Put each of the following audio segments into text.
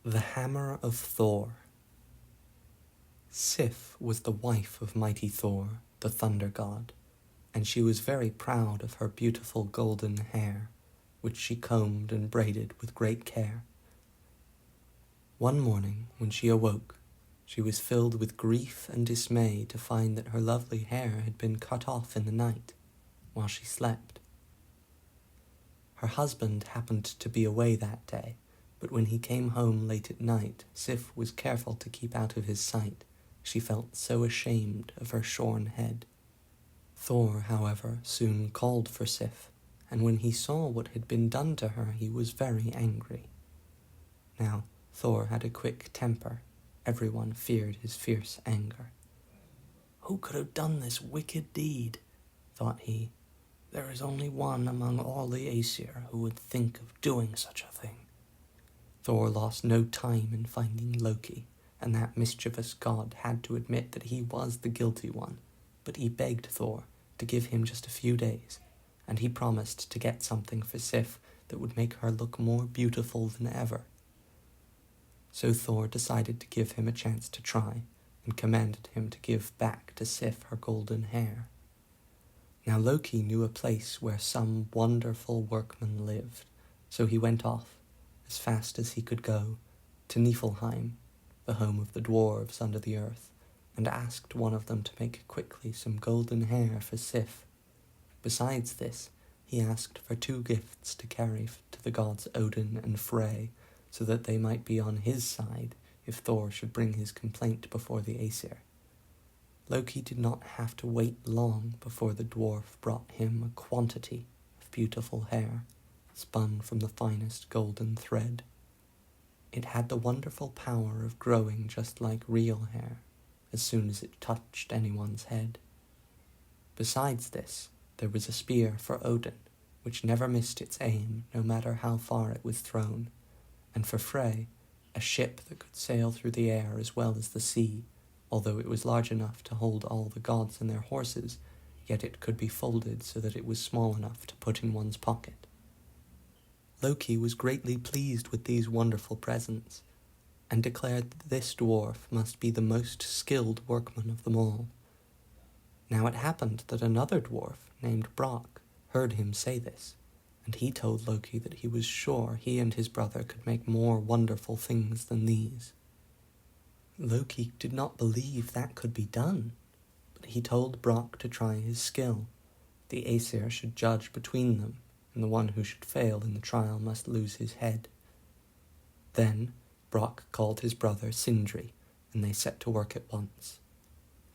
The Hammer of Thor. Sif was the wife of mighty Thor, the thunder god, and she was very proud of her beautiful golden hair, which she combed and braided with great care. One morning, when she awoke, she was filled with grief and dismay to find that her lovely hair had been cut off in the night, while she slept. Her husband happened to be away that day, but when he came home late at night, Sif was careful to keep out of his sight. She felt so ashamed of her shorn head. Thor, however, soon called for Sif, and when he saw what had been done to her, he was very angry. Now, Thor had a quick temper. Everyone feared his fierce anger. "Who could have done this wicked deed?" thought he. "There is only one among all the Aesir who would think of doing such a thing." Thor lost no time in finding Loki, and that mischievous god had to admit that he was the guilty one, but he begged Thor to give him just a few days, and he promised to get something for Sif that would make her look more beautiful than ever. So Thor decided to give him a chance to try, and commanded him to give back to Sif her golden hair. Now Loki knew a place where some wonderful workmen lived, so he went off, as fast as he could go, to Niflheim, the home of the dwarves under the earth, and asked one of them to make quickly some golden hair for Sif. Besides this, he asked for 2 gifts to carry to the gods Odin and Frey, so that they might be on his side if Thor should bring his complaint before the Aesir. Loki did not have to wait long before the dwarf brought him a quantity of beautiful hair, spun from the finest golden thread. It had the wonderful power of growing just like real hair, as soon as it touched anyone's head. Besides this, there was a spear for Odin, which never missed its aim, no matter how far it was thrown, and for Frey, a ship that could sail through the air as well as the sea. Although it was large enough to hold all the gods and their horses, yet it could be folded so that it was small enough to put in one's pocket. Loki was greatly pleased with these wonderful presents, and declared that this dwarf must be the most skilled workman of them all. Now it happened that another dwarf, named Brock, heard him say this, and he told Loki that he was sure he and his brother could make more wonderful things than these. Loki did not believe that could be done, but he told Brock to try his skill. The Aesir should judge between them, and the one who should fail in the trial must lose his head. Then Brock called his brother Sindri, and they set to work at once.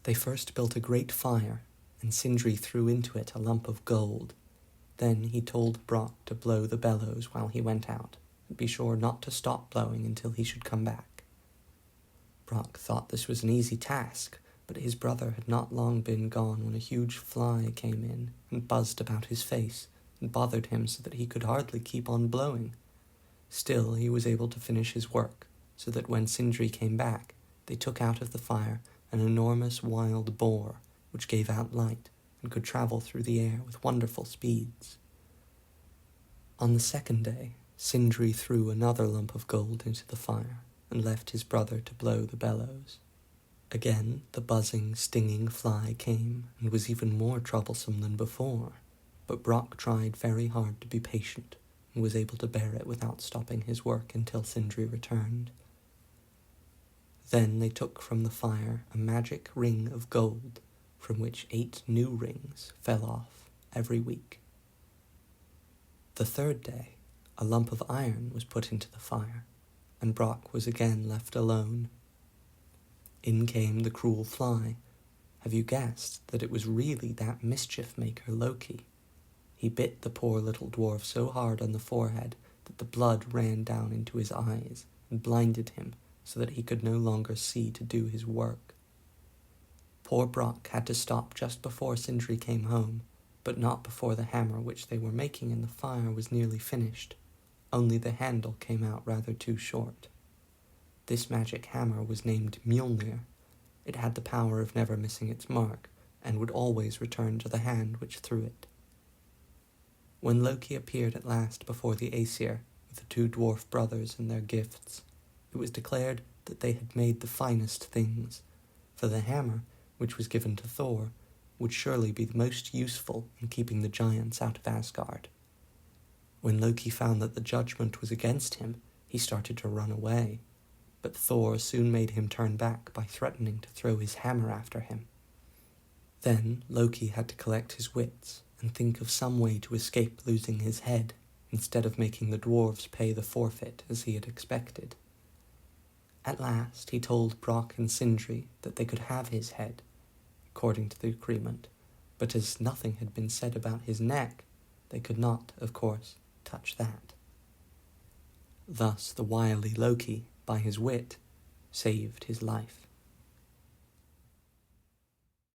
They first built a great fire, and Sindri threw into it a lump of gold. Then he told Brock to blow the bellows while he went out, and be sure not to stop blowing until he should come back. Brock thought this was an easy task, but his brother had not long been gone when a huge fly came in and buzzed about his face and bothered him so that he could hardly keep on blowing. Still, he was able to finish his work, so that when Sindri came back, they took out of the fire an enormous wild boar, which gave out light and could travel through the air with wonderful speeds. On the second day, Sindri threw another lump of gold into the fire, and left his brother to blow the bellows. Again, the buzzing, stinging fly came, and was even more troublesome than before, but Brock tried very hard to be patient, and was able to bear it without stopping his work until Sindri returned. Then they took from the fire a magic ring of gold, from which 8 new rings fell off every week. The third day, a lump of iron was put into the fire, and Brock was again left alone. In came the cruel fly. Have you guessed that it was really that mischief-maker Loki? He bit the poor little dwarf so hard on the forehead that the blood ran down into his eyes and blinded him so that he could no longer see to do his work. Poor Brock had to stop just before Sindri came home, but not before the hammer which they were making in the fire was nearly finished. Only the handle came out rather too short. This magic hammer was named Mjolnir. It had the power of never missing its mark, and would always return to the hand which threw it. When Loki appeared at last before the Aesir, with the 2 dwarf brothers and their gifts, it was declared that they had made the finest things, for the hammer, which was given to Thor, would surely be the most useful in keeping the giants out of Asgard. When Loki found that the judgment was against him, he started to run away, but Thor soon made him turn back by threatening to throw his hammer after him. Then Loki had to collect his wits and think of some way to escape losing his head, instead of making the dwarves pay the forfeit as he had expected. At last he told Brock and Sindri that they could have his head, according to the agreement, but as nothing had been said about his neck, they could not, of course, touch that. Thus the wily Loki, by his wit, saved his life.